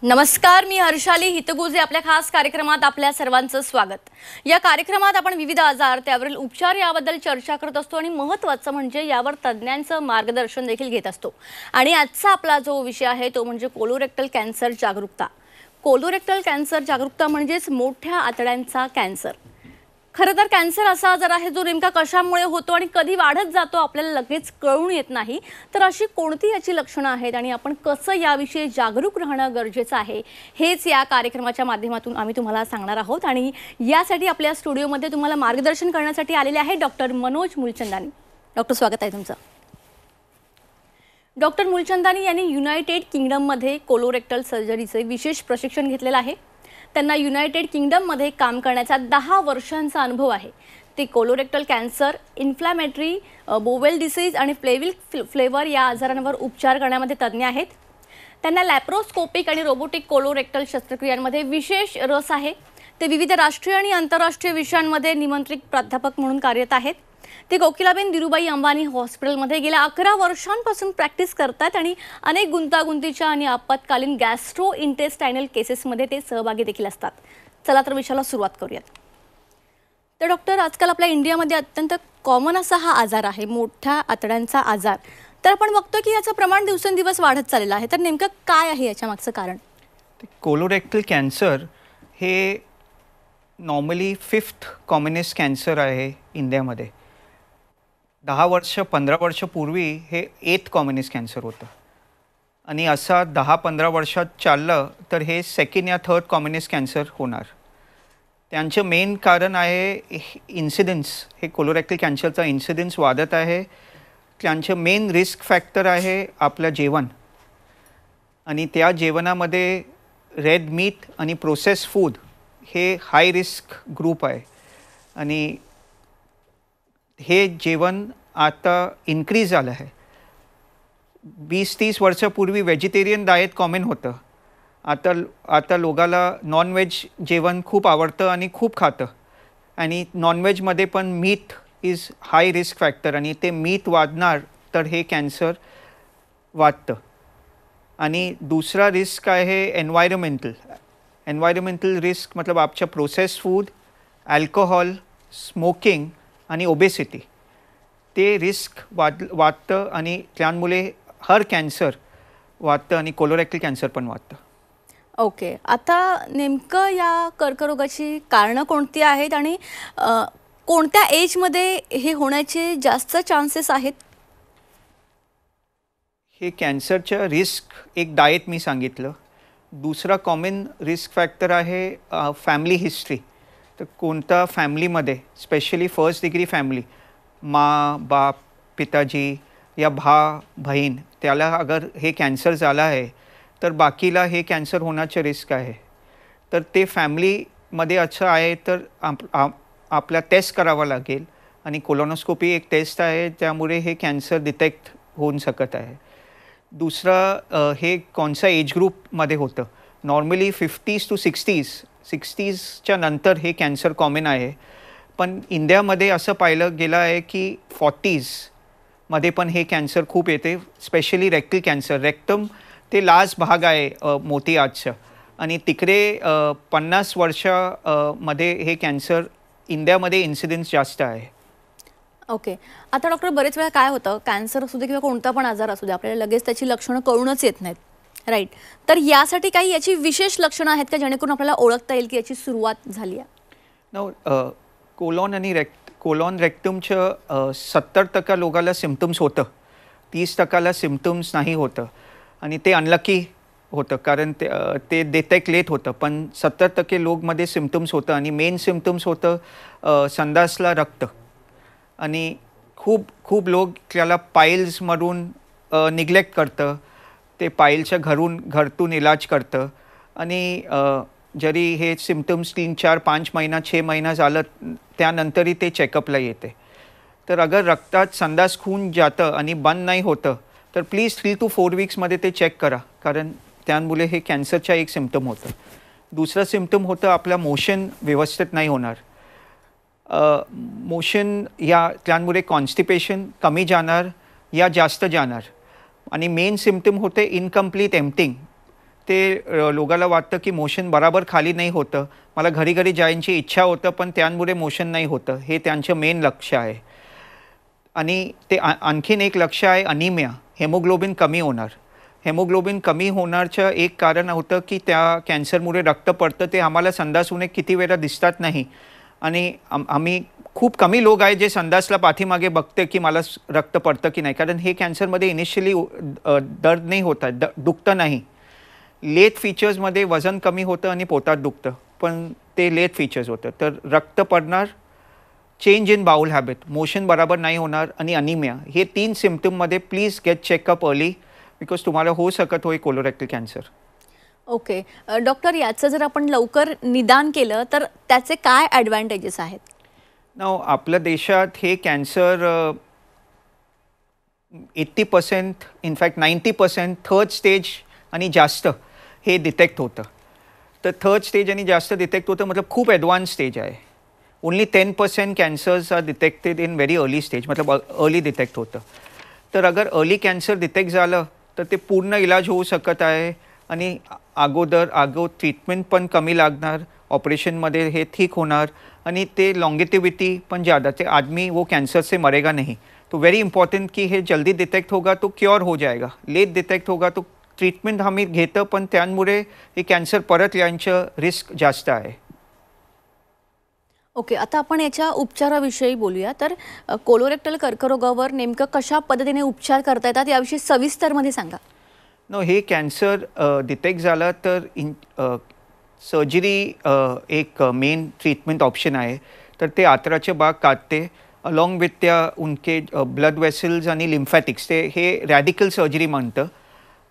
नमस्कार, मी हर्षाली हितगुजे आपल्या खास कार्यक्रमात आपल्या सर्वांचं स्वागत। या कार्यक्रमात आपण विविध आजार त्यावरील उपचार याबद्दल चर्चा करत असतो आणि महत्त्वाचं म्हणजे यावर तज्ञांचं मार्गदर्शन देखील घेत असतो। आणि आजचा आपला जो विषय आहे तो म्हणजे कोलोरेक्टल कॅन्सर जागरूकता। कोलोरेक्टल कॅन्सर जागरूकता म्हणजेच मोठ्या आतड्यांचा कॅन्सर। खरं तर कॅन्सर असा आजार आहे जो नेमका कशामुळे होतो आणि कधी वाढत जातो आपल्याला लगेच कळून येत नाही। तर अशी कोणती याची लक्षणं आहेत आणि आपण कसं याविषयी जागरूक राहणं गरजेचं आहे हेच या कार्यक्रमाच्या माध्यमातून आम्ही तुम्हाला सांगणार आहोत। आणि यासाठी आपल्या स्टुडिओमध्ये तुम्हाला मार्गदर्शन करण्यासाठी आलेले आहे डॉक्टर मनोज मुलचंदानी। डॉक्टर, स्वागत आहे तुमचं। डॉक्टर मुलचंदानी यांनी युनायटेड किंगडममध्ये कोलोरेक्टल सर्जरीचे विशेष प्रशिक्षण घेतलेलं आहे। त्यांना युनायटेड किंगडममध्ये काम करण्याचा 10 वर्षांचा अनुभव आहे। ते colorectal cancer, inflammatory bowel disease आणि फ्लेवर या आजारांवर उपचार करण्यामध्ये तज्ञ आहेत। त्यांना लॅप्रोस्कोपिक आणि रोबोटिक कोलोरेक्टल शस्त्रक्रियांमध्ये विशेष रस आहे। ते विविध राष्ट्रीय आणि आंतरराष्ट्रीय विषयांमध्ये निमंत्रित प्राध्यापक म्हणून कार्यरत आहेत। ते कोकिलाबेन धीरूभाई अंबानी हॉस्पिटलमध्ये गेल्या 11 वर्षांपासून प्रॅक्टिस करतात आणि अनेक गुंतागुंतीच्या आणि आपत्कालीन गॅस्ट्रो इंटेस्टायनल केसेसमध्ये ते सहभागी देखील असतात। चला तर विषयाला सुरुवात करूयात। तर डॉक्टर, आजकाल आपल्या इंडियामध्ये अत्यंत कॉमन असा हा आजार आहे, मोठ्या आतड्यांचा आजार। तर आपण बघतो की याचं प्रमाण दिवसेंदिवस वाढत चाललेलं आहे। तर नेमकं काय आहे याच्या मागचं कारण? कोलोरेक्टल कॅन्सर हे नॉर्मली 5th कॉमनेस्ट कॅन्सर आहे इंडियामध्ये। 10 वर्ष 15 वर्षापूर्वी हे 8th कॉमनेस्ट कॅन्सर होतं आणि असा 10-15 वर्षात चाललं तर हे 2nd या 3rd कॉमनेस्ट कॅन्सर होणार। त्यांचं मेन कारण आहे इन्सिडन्स। हे कोलोरेक्टल कॅन्सरचा इन्सिडन्स वाढत आहे। त्यांचं मेन रिस्क फॅक्टर आहे आपलं जेवण आणि त्या जेवणामध्ये रेड मीट आणि प्रोसेस फूड हे हाय रिस्क ग्रुप आहे। आणि हे जेवण आता इन्क्रीज झालं आहे। 20-30 वर्षापूर्वी व्हेजिटेरियन डाएट कॉमन होतं। आता लोकांना नॉनव्हेज जेवण खूप आवडतं आणि खूप खातं। आणि नॉनव्हेजमध्ये पण meat is high risk factor आणि ते मीट वाढणार तर हे कॅन्सर वाढतं। आणि दुसरा रिस्क आहे एन्व्हायरमेंटल रिस्क, मतलब आपच्या प्रोसेस फूड, अल्कोहोल, स्मोकिंग आणि ओबेसिटी ते रिस्क वाढतं आणि त्यामुळे हर कॅन्सर वाढतं आणि कोलोरेक्टल कॅन्सर पण वाढतं। ओके, आता नेमकं या कर्करोगाची कारणं कोणती आहेत आणि कोणत्या एजमध्ये हे होण्याचे जास्त चान्सेस आहेत? हे कॅन्सरचं रिस्क एक डाएट मी सांगितलं। दुसरा कॉमन रिस्क फॅक्टर आहे फॅमिली हिस्ट्री। तर कोणत्या फॅमिलीमध्ये, स्पेशली 1st डिग्री फॅमिली, माँ बाप पिताजी या बहीण, त्याला अगर हे कॅन्सर झाला आहे तर बाकीला हे कॅन्सर होण्याचं रिस्क आहे। तर ते फॅमिलीमध्ये असं आहे तर आपला टेस्ट करावा लागेल आणि कोलोनोस्कोपी एक टेस्ट आहे त्यामुळे हे कॅन्सर डिटेक्ट होऊ शकत आहे। दुसरं हे कोणत्या एज ग्रुपमध्ये होतं। नॉर्मली 50s to 60sच्या नंतर हे कॅन्सर कॉमन आहे। पण इंडियामध्ये असं पाहिलं गेलं आहे की 40sमध्ये पण हे कॅन्सर खूप येते, स्पेशली रेक्टल कॅन्सर। रेक्टम ते लास्ट भाग आहे मोती आतचं आणि तिकडे 50 वर्षामध्ये हे कॅन्सर इंडियामध्ये इन्सिडन्स जास्त आहे। ओके, आता डॉक्टर, बरेच वेळा काय होतं, कॅन्सर असू दे किंवा कोणता पण आजार असू दे, आपल्याला लगेच त्याची लक्षणं कळूनच येत नाहीत, राईट? तर यासाठी काही याची विशेष लक्षणं आहेत का जेणेकरून आपल्याला ओळखता येईल की याची सुरुवात झाली आहे? कोलॉन रेक्टमचं 70% लोकांना सिम्पटम्स होतं, 30%ला सिम्पटम्स नाही होतं आणि ते अनलकी होतं कारण ते डिटेक्ट लेट होतं। पण 70% लोकमध्ये सिम्पटम्स होतं आणि मेन सिम्पटम्स होतं संडासला रक्त आणि खूप लोक त्याला पाईल्समधून निग्लेक्ट करतं। ते पाईलच्या घरातून इलाज करतं आणि जरी हे सिम्पटम्स 3, 4, 5 महिना 6 महिना झालं त्यानंतरही ते चेकअपला येते। तर अगर रक्तात संडास खून जातं आणि बंद नाही होतं तर प्लीज 3 to 4 वीक्समध्ये ते चेक करा, कारण त्यामुळे हे कॅन्सरचा एक सिम्पटम होतं। दुसरा सिम्पटम होतं आपला मोशन व्यवस्थित नाही होणार। मोशन या त्यामुळे कॉन्स्टिपेशन कमी जाणार या जास्त जाणार आणि मेन सिम्पटम होते इनकम्प्लीट एम्प्टिंग। ते लोकांना वाटतं की मोशन बराबर खाली नाही होतं, मला घरी घरी जायची इच्छा होतं पण त्यामुळे मोशन नाही होतं, हे त्यांचं मेन लक्ष्य आहे. आणि ते आणखीन एक लक्ष्य आहे अनिमिया, हेमोग्लोबिन कमी होणार. हेमोग्लोबिन कमी होण्याचं एक कारण होतं की त्या कॅन्सरमुळे रक्त पडतं, ते आम्हाला संडास होणे किती वेळा दिसतात नाही. आणि आम्ही खूप कमी लोक आहे जे संडासला पाठीमागे बघते की मला रक्त पडतं की नाही, कारण हे कॅन्सरमध्ये इनिशियली दर्द नाही होत, दुखतं नाही. लेट फीचर्समध्ये वजन कमी होतं आणि पोटात दुखतं, पण ते लेट फीचर्स होतं. तर रक्त पडणार, change in bowel habit, motion बराबर नाही होणार आणि अनिमिया, हे 3 सिम्पटममध्ये please get checkup early, because तुम्हाला होऊ शकत होय कोलोरेक्टल कॅन्सर. ओके. डॉक्टर, याचं जर आपण लवकर निदान केलं तर त्याचे काय ॲडव्हान्टेजेस आहेत? आपल्या देशात हे कॅन्सर 80% इनफॅक्ट 90% थर्ड स्टेज आणि जास्त हे डिटेक्ट होतं. तर थर्ड स्टेज आणि जास्त डिटेक्ट होतं मतलब खूप ॲडव्हान्स स्टेज आहे. Only 10% cancers are detected in very early stage, मतलब अर्ली डिटेक्ट होतं. तर अगर अर्ली कॅन्सर डिटेक्ट झालं तर ते पूर्ण इलाज होऊ शकत आहे आणि ट्रीटमेंट पण कमी लागणार, ऑपरेशनमध्ये हे ठीक होणार आणि ते लॉन्गेटिविटी पण ज़्यादा, ते आदमी वो कैंसर से मरेगा नहीं. तो वेरी इंपॉर्टेंट कि हे जल्दी डिटेक्ट होगा तो क्योर हो जाएगा, लेट डिटेक्ट होगा तो ट्रीटमेंट आम्ही घेतो पण त्यामुळे हे कॅन्सर परत यायचं रिस्क जास्त आहे. ओके. आता आपण याच्या उपचाराविषयी बोलूया. तर कोलोरेक्टल कर्करोगावर नेमकं कशा पद्धतीने उपचार करता येतात याविषयी सविस्तरमध्ये सांगा. हे कॅन्सर डिटेक्ट झाला तर सर्जरी एक मेन ट्रीटमेंट ऑप्शन आहे. तर ते आतड्याचे भाग काढते अलॉंग विथ त्या उनके ब्लड वेसल्स आणि लिम्फॅटिक्स, ते हे रॅडिकल सर्जरी म्हणतं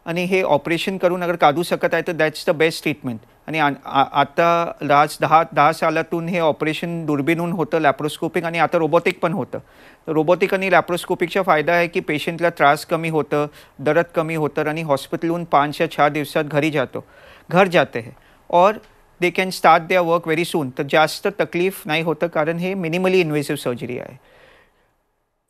आणि हे ऑपरेशन करून अगर काढू शकत आहे तर दॅट्स द बेस्ट ट्रीटमेंट. आणि आता लास्ट 10 सालातून हे ऑपरेशन दुर्बीणहून होतं, लॅप्रोस्कोपिक, आणि आता रोबोटिक पण होतं. तर रोबोटिक आणि लॅप्रोस्कोपिकचा फायदा आहे की पेशंटला त्रास कमी होतं, दर्द कमी होतं आणि हॉस्पिटलहून 5 या 6 दिवसात घर जाते है और they can start their work very soon. तर जास्त तकलीफ नाही होतं कारण हे मिनिमली इन्व्हेसिव्ह सर्जरी आहे.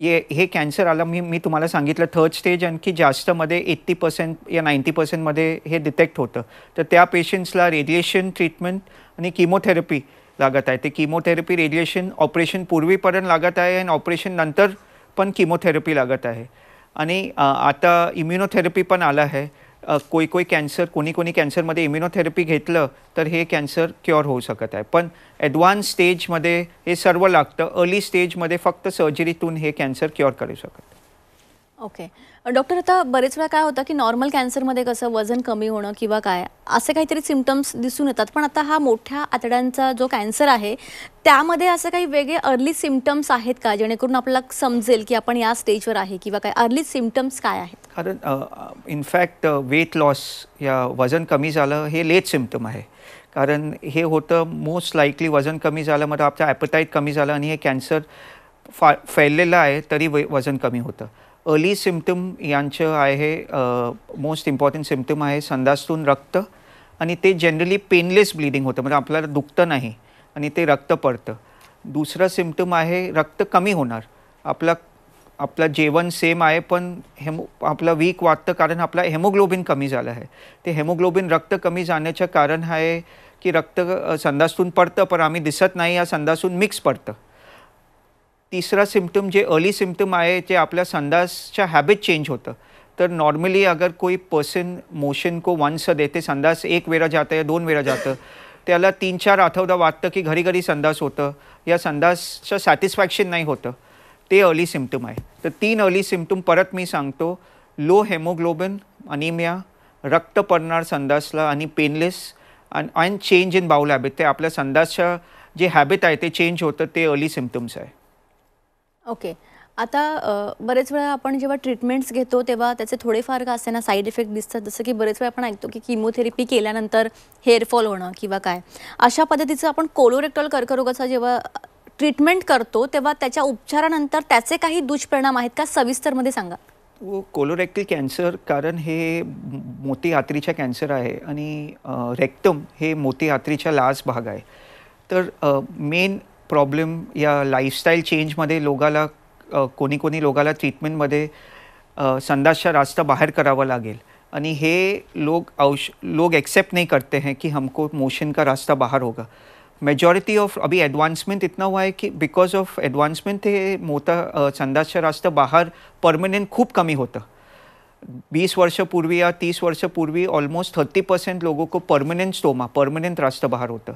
हे कॅन्सर आला मी तुम्हाला सांगितलं थर्ड स्टेज आणखी जास्तमध्ये 80% या 90% हे डिटेक्ट होतं. तर त्या पेशंट्सला रेडिएशन ट्रीटमेंट आणि किमोथेरपी लागत आहे. ते किमोथेरपी रेडिएशन ऑपरेशन पूर्वीपर्यंत लागत आहे आणि ऑपरेशन नंतर पण किमोथेरपी लागत आहे. आणि आता इम्युनोथेरपी पण आला आहे. कोई कॅन्सर कोणी कॅन्सरमध्ये इम्युनोथेरपी घेतलं तर हे कॅन्सर क्युअर होऊ शकत आहे. पण ॲडव्हान्स स्टेजमध्ये हे सर्व लागतं, अर्ली स्टेजमध्ये फक्त सर्जरीतून हे कॅन्सर क्युअर करू शकत. ओके. डॉक्टर, आता बरेच वेळा काय होतं की नॉर्मल कॅन्सरमध्ये कसं वजन कमी होणं किंवा काय असे काहीतरी सिम्पटम्स दिसून येतात, पण आता हा मोठ्या आतड्यांचा जो कॅन्सर आहे त्यामध्ये असं काही वेगळे अर्ली सिम्पटम्स आहेत का, जेणेकरून आपल्याला समजेल की आपण या स्टेजवर आहे किंवा काय अर्ली सिम्पटम्स काय आहेत? कारण इनफॅक्ट वेट लॉस या वजन कमी झालं हे लेट सिम्पटम आहे. कारण हे होतं मोस्ट लाईकली वजन कमी झालं म्हणजे आपलं ॲपेटाईट कमी झालं आणि हे कॅन्सर फैललेलं आहे तरी वजन कमी होतं. अर्ली सिम्पटम यांचं आहे मोस्ट इम्पॉर्टंट सिम्पटम आहे संडासातून रक्त, आणि ते जनरली पेनलेस ब्लिडिंग होतं, म्हणजे आपल्याला दुखतं नाही आणि ते रक्त पडतं. दुसरं सिम्पटम आहे रक्त कमी होणार. आपलं जेवण सेम आहे पण आपलं वीक वाटतं कारण आपला हेमोग्लोबिन कमी झालं आहे. ते हेमोग्लोबिन रक्त कमी जाण्याचं कारण आहे की रक्त संडासातून पडतं पण आम्ही दिसत नाही, या संडासातून मिक्स पडतं. तीसरा सिम्पटम जे अर्ली सिम्पटम आहे ते आपल्या संडासच्या हॅबिट चेंज होतं. तर नॉर्मली अगर कोई पर्सन मोशन को वंस देते, संडास एक वेळा जातं या 2 वेळा जातं, त्याला 3-4 आठवडा वाटतं की घरी घरी संडास होतं, या संडासचं सॅटिस्फॅक्शन नाही होतं, ते अर्ली सिम्पटम आहे. तर 3 अर्ली सिम्पटम परत मी सांगतो, लो हेमोग्लोबिन, अनिमिया, रक्त पडणार संडासला आणि पेनलेस आणि चेंज इन बाउल हॅबिट, ते आपल्या संडासच्या जे हॅबिट आहे ते चेंज होतं, ते अर्ली सिम्पटम्स आहे. ओके. आता बरेच वेळा आपण जेव्हा ट्रीटमेंट्स घेतो तेव्हा त्याचे थोडेफार का असे ना साईड इफेक्ट दिसतात, जसं की बरेच वेळा आपण ऐकतो की किमोथेरपी केल्यानंतर हेअरफॉल होणं किंवा काय अशा पद्धतीचं. आपण कोलोरेक्टल कर्करोगाचा जेव्हा ट्रीटमेंट करतो तेव्हा त्याच्या उपचारानंतर त्याचे काही दुष्परिणाम आहेत का, सविस्तरमध्ये सांगा. कोलोरेक्टल कॅन्सर कारण हे मोती आतडीचा कॅन्सर आहे आणि रेक्टम हे मोती आतडीचा लास्ट भाग आहे. तर मेन प्रॉब्लेम या लाईफस्टाईल चेंजमध्ये कोणी लोकाला ट्रीटमेंटमध्ये संडासचा रास्ता बाहेर करावा लागेल यानी हे लोग एक्सेप्ट नहीं करते हैं कि हमको मोशन का रास्ता बाहर होगा. मेजॉरिटी ऑफ अभी एडवांसमेंट इतना हुआ है कि बिकॉज ऑफ एडवांसमेंट हे संडासचा रास्ता बाहर परमनेंट खूप कमी होतं. 20 वर्षापूर्वी या 30 वर्षापूर्वी ऑलमोस्ट 30% लोगों को परमनेंट रास्ता बाहर होतं.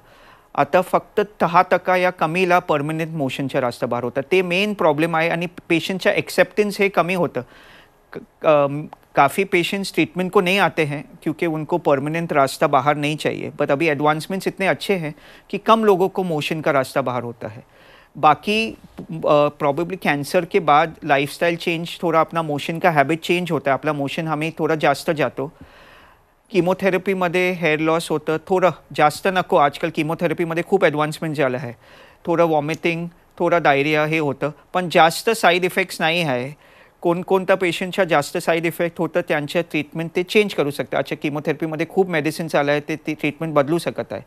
आता फक्त 10% या कमीला परमनेंट मोशनचा रास्ता बाहर होता. ते मेन प्रॉब्लेम आहे आणि पेशंटच्या एक्सेप्टेंस हे कमी होतं. काफ़ी पेशेंट्स ट्रीटमेंट को नहीं आते हैं क्योंकि उनको परमानेंट रास्ता बाहर नहीं चाहिए. बट अभी एडवांसमेंट्स इतने अच्छे हैं कि कम लोगों को मोशन का रास्ता बाहर होता है. बाकी प्रॉबेबली कैंसर के बाद लाइफस्टाइल चेंज, थोड़ा अपना मोशन का हैबिट चेंज होता है. आपला मोशन हमें थोड़ा जास्त जातो. कीमोथेरपीमध्ये हेअर लॉस होतं, थोडं जास्त नको. आजकाल कीमोथेरपीमध्ये खूप ॲडव्हान्समेंट झालं आहे. थोडं वॉमिटिंग, थोडा डायरिया हे होतं, पण जास्त साईड इफेक्ट्स नाही आहे. कोणकोणत्या पेशंटच्या जास्त साईड इफेक्ट होतं त्यांच्या ट्रीटमेंट ते चेंज करू शकतात. आजच्या कीमोथेरपीमध्ये खूप मेडिसिन्स आलं आहे, ते ट्रीटमेंट बदलू शकत आहे.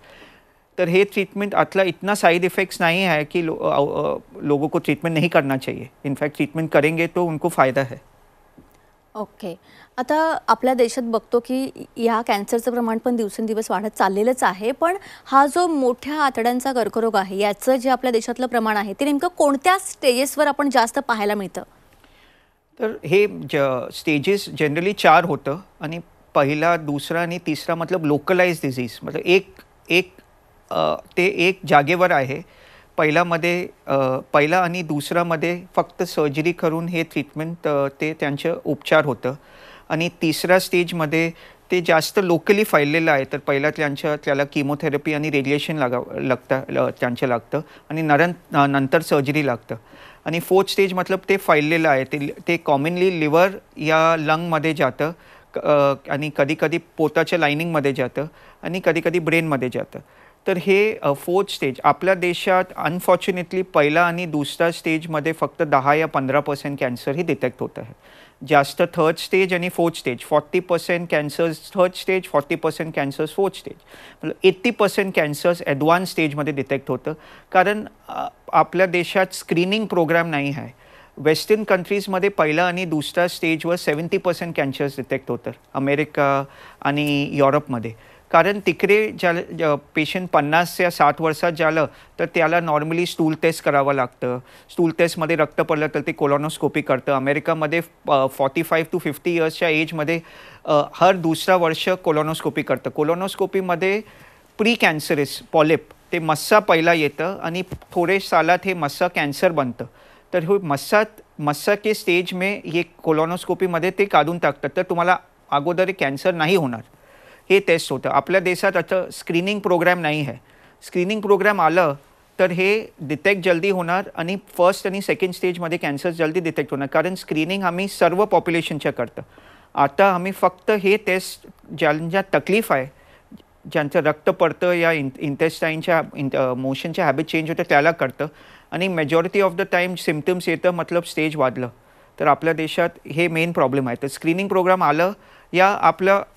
तर हे ट्रीटमेंट आतला इतना साइड इफेक्ट्स नहीं है कि लोगों को ट्रीटमेंट नहीं करना चाहिए. इनफैक्ट ट्रीटमेंट करेंगे तो उनको फ़ायदा है. ओके. आता आपल्या देशात बघतो की ह्या कॅन्सरचं प्रमाण पण दिवसेंदिवस वाढत चाललेलंच आहे. पण हा जो मोठ्या आतड्यांचा कर्करोग आहे याचं जे आपल्या देशातलं प्रमाण आहे ते नेमकं कोणत्या स्टेजेसवर आपण जास्त पाहायला मिळतं? तर हे स्टेजेस जनरली 4 होतं आणि पहिला, दुसरा आणि तिसरा मतलब लोकलाइज डिझीज. मतलब एक जागेवर आहे. पहिला आणि दुसरामध्ये फक्त सर्जरी करून हे ट्रीटमेंट ते त्यांचं उपचार होतं. आणि तिसऱ्या स्टेजमध्ये ते जास्त लोकली फैललेलं आहे. तर पहिला त्याला कीमोथेरपी आणि रेडिएशन लागतं आणि नंतर सर्जरी लागतं. आणि फोर्थ स्टेज मतलब ते फैललेलं आहे. ते कॉमनली लिव्हर या लंगमध्ये जातं आणि कधी पोटाच्या लाइनिंगमध्ये जातं आणि कधी ब्रेनमध्ये जातं. तर हे फोर्थ स्टेज आपल्या देशात अनफॉर्च्युनेटली पहिला आणि दुसरा स्टेजमध्ये फक्त 10 या 15% कॅन्सर ही डिटेक्ट होत आहे. जास्त थर्ड स्टेज आणि fourth stage. 40% cancers third stage, 40% cancers fourth stage. मतलब 80% कॅन्सर्स ॲडव्हान्स स्टेजमध्ये डिटेक्ट होतं. कारण आपल्या देशात स्क्रीनिंग प्रोग्राम नाही आहे. वेस्टर्न कंट्रीजमध्ये पहिला आणि दुसरा स्टेजवर 70% कॅन्सर्स डिटेक्ट होतं. अमेरिका आणि युरोपमध्ये. कारण तिकडे पेशंट 50 या 60 वर्षात झालं तर त्याला नॉर्मली स्टूल टेस्ट करावं लागतं. स्टूल टेस्टमध्ये रक्त पडलं तर ते कोलोनोस्कोपी करतं. अमेरिकामध्ये 45 to 50 इयर्सच्या एजमध्ये हर दुसरा वर्ष कोलोनोस्कोपी करतं. कोलोनोस्कोपीमध्ये प्री कॅन्सरस पॉलिप ते मस्सा पहिला येतं आणि थोडे सालात हे मस्सा कॅन्सर बनतं. तर हे मस्सा के स्टेज में ये कोलोनोस्कोपीमध्ये ते काढून टाकतात. तर तुम्हाला अगोदर कॅन्सर नाही होणार. हे टेस्ट होतं. आपल्या देशात आता स्क्रीनिंग प्रोग्राम नाही आहे. स्क्रीनिंग प्रोग्राम आलं तर हे डिटेक्ट जल्दी होणार आणि फर्स्ट आणि सेकंड स्टेजमध्ये कॅन्सर जल्दी डिटेक्ट होणार. कारण स्क्रीनिंग आम्ही सर्व पॉप्युलेशनच्या करतं. आता आम्ही फक्त हे टेस्ट ज्यांच्या तकलीफ आहे, ज्यांचं रक्त पडतं या इंटेस्टाईनच्या मोशनच्या हॅबिट चेंज होतं त्याला करतं. आणि majority of the time symptoms येतं मतलब स्टेज वाढलं. तर आपल्या देशात हे मेन प्रॉब्लेम आहे. तर स्क्रीनिंग प्रोग्राम आलं या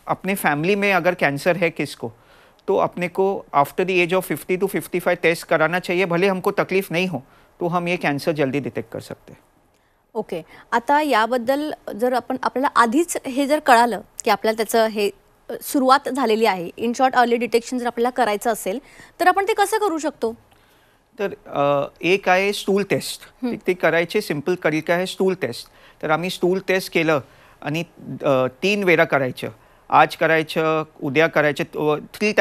अपने फैमिली में अगर कैंसर है किसको, तो अपने को after the age of 50 to 55 test कराना चाहिए. भले हमको तकलीफ नहीं हो तो हम ये कैंसर जल्दी डिटेक्ट कर सकते हैं. ओके. आता याबद्दल जर आपल्याला आधीच हे जर कळालं की आपल्याला त्याचं हे सुरुवात झालेली आहे, इन शॉर्ट अर्ली डिटेक्शन जर आपल्याला करायचं असेल तर आपण ते कसं करू शकतो? तर एक आहे स्टूल टेस्ट. ते करायचे सिंपल तरीका आहे स्टूल टेस्ट. तर आम्ही स्टूल टेस्ट केलं आणि 3 वेळा करायचं. आज करायचं, उद्या करायचं, 3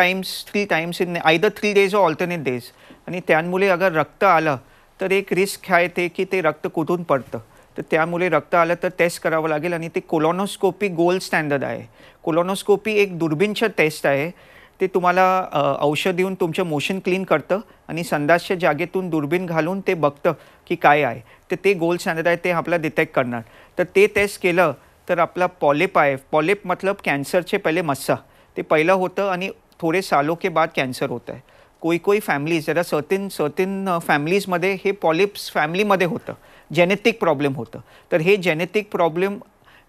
times in either 3 days or alternate days. आणि त्यामुळे अगर रक्त आलं तर एक रिस्क आहे ते की ते रक्त कुठून पडतं. तर त्यामुळे रक्त आलं तर टेस्ट करावं लागेल. आणि ते कोलोनोस्कोपी गोल्ड स्टँडर्ड आहे. कोलोनोस्कोपी एक दुर्बीणचं टेस्ट आहे. ते तुम्हाला औषध देऊन तुमचं मोशन क्लीन करतं आणि संडासच्या जागेतून दुर्बीण घालून ते बघतं की काय आहे. तर ते गोल्ड स्टँडर्ड आहे, ते आपल्याला डिटेक्ट करणार. तर ते टेस्ट केलं तर आपला पॉलिप आहे. पॉलिप मतलब कॅन्सरचे पहिले मस्सा ते पहिलं होतं आणि थोडे सालों के बाद कॅन्सर होतं आहे. कोई फॅमिलीज जरा सर्टिन फॅमिलीजमध्ये हे पॉलिप्स फॅमिलीमध्ये होतं. जेनेटिक प्रॉब्लेम होतं. तर हे जेनेटिक प्रॉब्लेम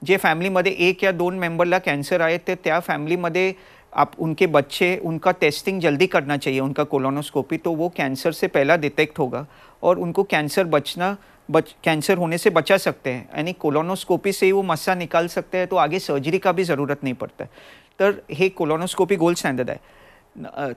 जे फॅमिलीमध्ये 1 या 2 मेंबरला कॅन्सर आहे तर त्या फॅमिलीमध्ये उनके बच्चे उनका टेस्टिंग जल्दी करना चाहिए, उनका कोलोनोस्कोपी, तो वो कैंसर से पहला डिटेक्ट होगा और उनको कैंसर होने से बचा सकते हैं, यानी कोलोनोस्कोपी से ही वो मस्सा निकाल सकते हैं, तो आगे सर्जरी का भी ज़रूरत नहीं पड़ता है. तर हे कोलोनोस्कोपी गोल्ड स्टँडर्ड आहे.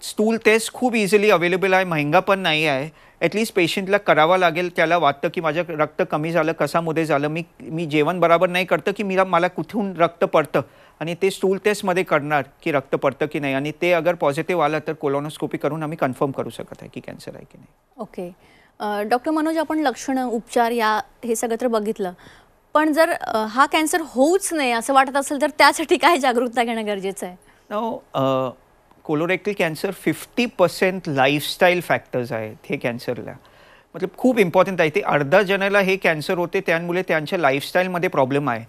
स्टूल टेस्ट खूप इझिली अवेलेबल आहे, महंगा पण नाही आहे. ॲटलिस्ट पेशंटला करावा लागेल, त्याला वाटतं की माझं रक्त कमी झालं, कशामध्ये झालं, मी जेवण बरोबर नाही करतं की मला कुठून रक्त पडतं, आणि ते स्टूल टेस्टमध्ये करणार की रक्त पडतं की नाही, आणि ते अगर पॉझिटिव्ह आलं तर कोलोनोस्कोपी करून आम्ही कन्फर्म करू शकत आहे की कॅन्सर आहे की नाही. ओके. डॉक्टर मनोज, आपण लक्षणं, उपचार हे सगळं तर बघितलं, पण जर हा कॅन्सर होऊच नये असं वाटत असेल तर त्यासाठी काय जागरूकता घेणं गरजेचं आहे? नाव कोलोरेक्टल कॅन्सर 50% लाईफस्टाईल फॅक्टर्स आहेत हे कॅन्सरला, मतलब खूप इम्पॉर्टंट आहे. ते अर्धा जणाला हे कॅन्सर होते त्यामुळे त्यांच्या लाईफस्टाईलमध्ये प्रॉब्लेम आहे,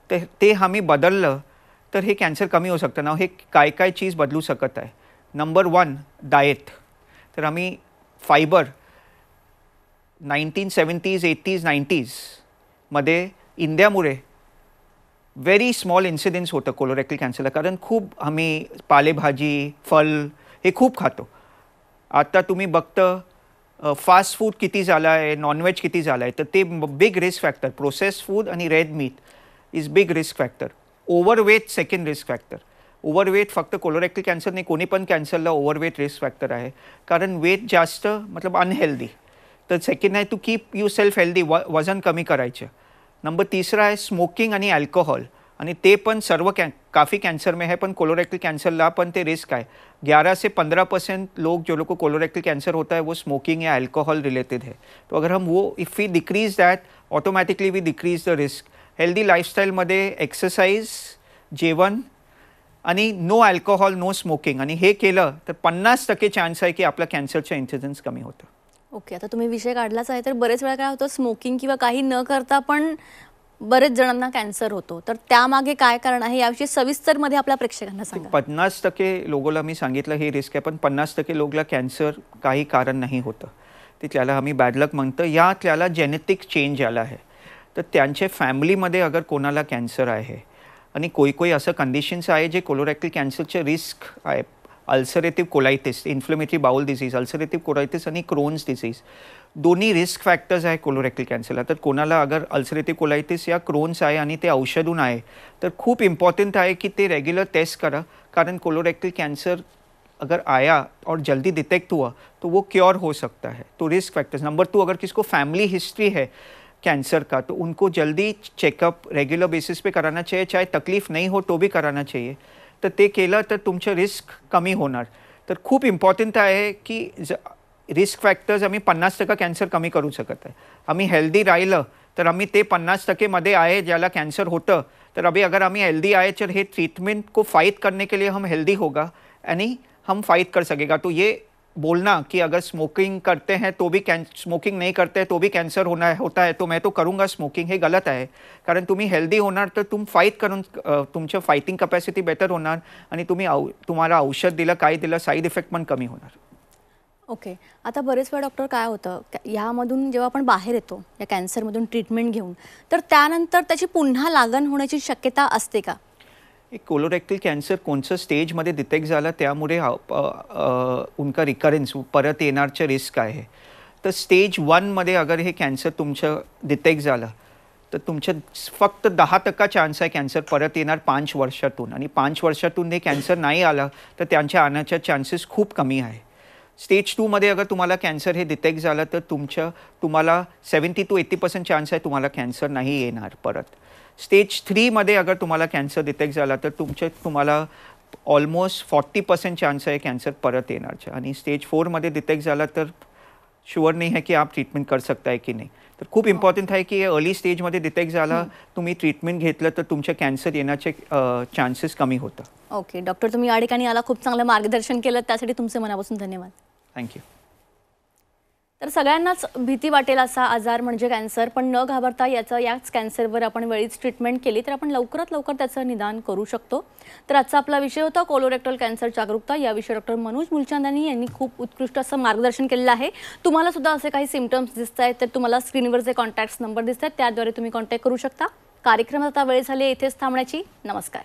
तर ते आम्ही बदललं तर हे कॅन्सर कमी होऊ शकतं. नाव हे काय चीज बदलू शकत आहे. Number 1 diet. तर आम्ही फायबर 1970s 80s 90s मध्ये इंडियामुळे व्हेरी स्मॉल इन्सिडेन्स होतं कोलोरेक्टल कॅन्सरला, कारण खूप आम्ही पालेभाजी फल हे खूप खातो. आता तुम्ही बघतं फास्ट फूड किती झालं आहे, नॉनव्हेज किती झालं आहे, तर ते big risk factor. Processed food आणि red meat is big risk factor. Overweight second risk factor. Overweight फक्त कोलोरेक्टल कॅन्सर नाही, कोणी पण कॅन्सरला ओव्हरवेट रिस्क फॅक्टर आहे, कारण वेट जास्त मतलब अनहेल्दी. तर सेकंड आहे to keep you self healthy, वजन कमी करायचं. नंबर तीसरा आहे स्मोकिंग आणि अल्कोहोल, आणि ते पण सर्व काफ़ी कैंसर में है, पण कोलोरेक्टल कैंसरला पण ते रिस्क आहे. 11 से 15% लोग जो लोग को कोलोरेक्टल कैंसर होता है वो स्मोकिंग या अल्कोहल रिलेटेड है. तो अगर हम वो if we decrease that, automatically we decrease the risk. Healthy लाईफस्टाईलमध्ये एक्सरसाइज, जेवण आणि नो अल्कोहल, नो स्मोकिंग, आणि हे केलं तर 50% चान्स आहे की आपला कॅन्सरचं इन्सिडन्स कमी होतं. ओके. आता तुम्ही विषय काढलाच आहे, तर बरेच वेळा काय होतं, स्मोकिंग किंवा काही न करता पण बरेच जणांना कॅन्सर होतो, तर त्यामागे काय कारण आहे याविषयी सविस्तरमध्ये आपल्या प्रेक्षकांना सांगा. 50% लोगोला मी सांगितलं हे रिस्क आहे, पण 50% लोकला कॅन्सर काही कारण नाही होतं, ते त्याला आम्ही बॅड लक म्हणतो, या त्याला जेनेटिक चेंज आला आहे. तर त्यांच्या फॅमिलीमध्ये अगर कोणाला कॅन्सर आहे, आणि कोई असं कंडिशन्स आहे जे कोलोरेक्टल कॅन्सरचे रिस्क आहे. Ulcerative colitis, inflammatory bowel disease, ulcerative colitis आणि क्रोन्स डिसीज दोन्ही रिस्क फॅक्टर्स आहे कोलोरेक्टल कॅन्सरला. तर कोणाला अगर अल्सरेटिव्ह कोलायटिस या क्रोन्स आहे आणि ते औषधून आहे, तर खूप इम्पॉर्टंट आहे की ते रेग्युलर टेस्ट करा, कारण कोलोरेक्टल कैंसर अगर आया और जल्दी डिटेक्ट हुआ तो वो क्योर हो सकता है. तो रिस्क फैक्टर्स. नंबर 2, अगर किसको फैमिली हिस्ट्री है कैंसर का, तो उनको जल्दी चेकअप रेगुलर बेसिस पे कराना चाहिए, चाहे तकलीफ नहीं हो तो भी कराना चाहिए. तर ते केलं तर तुमचं रिस्क कमी होणार. तर खूप इम्पॉर्टंट आहे की रिस्क फॅक्टर्स आम्ही 50% कॅन्सर कमी करू शकत आहे. आम्ही हेल्दी राहिलं तर आम्ही ते 50% मध्ये आहे ज्याला कॅन्सर होतं, तर अभी अगर आम्ही हेल्दी आए तर हे ट्रीटमेंट को फाइट करने के लिए हम हेल्दी होगा यानी हम फाइट कर सकेगा. तो ये बोलना कि अगर स्मोकिंग करते हैं तो भी स्मोकिंग नहीं करते हैं तो भी कैंसर होता है तो मैं तो करूँगा स्मोकिंग, हे गलत आहे. कारण तुम्ही हेल्दी होणार तर तुम फाईट करून तुमचं फायटिंग कॅपॅसिटी बेटर होणार, आणि तुम्हाला औषध दिलं, काय दिलं, साईड इफेक्ट पण कमी होणार. ओके. आता बरेच वेळा डॉक्टर काय होतं, ह्यामधून जेव्हा आपण बाहेर येतो या कॅन्सरमधून ट्रीटमेंट घेऊन, तर त्यानंतर त्याची पुन्हा लागण होण्याची शक्यता असते का? एक कोलोरेक्टल कॅन्सर कोणत्या स्टेजमध्ये डिटेक्ट झाला त्यामुळे उनका रिकरेन्स परत येण्याचं रिस्क आहे. तर स्टेज 1 मध्ये अगर हे कॅन्सर तुमचं डिटेक्ट झालं तर तुमचं फक्त 10% चान्स आहे कॅन्सर परत येणार 5 वर्षातून, आणि 5 वर्षातून हे कॅन्सर नाही आलं तर त्यांच्या आणण्याच्या चान्सेस खूप कमी आहे. स्टेज 2 मध्ये अगर तुम्हाला कॅन्सर हे डिटेक्ट झालं तर तुम्हाला 70 to 80% चान्स आहे तुम्हाला कॅन्सर नाही येणार परत. स्टेज 3 मध्ये अगर तुम्हाला कॅन्सर डिटेक्ट झाला तर तुम्हाला ऑलमोस्ट 40% चान्स आहे कॅन्सर परत येण्याचा, आणि स्टेज 4 मध्ये डिटेक्ट झाला तर शुअर नाही आहे की आप ट्रीटमेंट कर सकता है की नाही. तर खूप इम्पॉर्टंट आहे की अर्ली स्टेजमध्ये डिटेक्ट झाला, तुम्ही ट्रीटमेंट घेतलं तर तुमच्या कॅन्सर येण्याचे चान्सेस कमी होतं. ओके. डॉक्टर, तुम्ही या ठिकाणी आला, खूप चांगलं मार्गदर्शन केलं, त्यासाठी तुमचे मनापासून धन्यवाद. थँक्यू. तर सगळ्यांनाच भीती वाटेल असा आजार म्हणजे कॅन्सर, पण न घाबरता याच कॅन्सरवर आपण वेळीच ट्रीटमेंट केली तर आपण लवकरात लवकर त्याचं निदान करू शकतो. तर आजचा आपला विषय होता कोलोरेक्टल कॅन्सर जागरूकता. याविषयी डॉक्टर मनोज मुलचंदानी यांनी खूप उत्कृष्ट असं मार्गदर्शन केलेलं आहे. तुम्हाला सुद्धा असे काही सिम्पटम्स दिसत आहेत तर तुम्हाला स्क्रीनवर जे कॉन्टॅक्ट्स नंबर दिसत आहेत त्याद्वारे तुम्ही कॉन्टॅक्ट करू शकता. कार्यक्रमात आता वेळ झाली इथेच थांबण्याची. नमस्कार.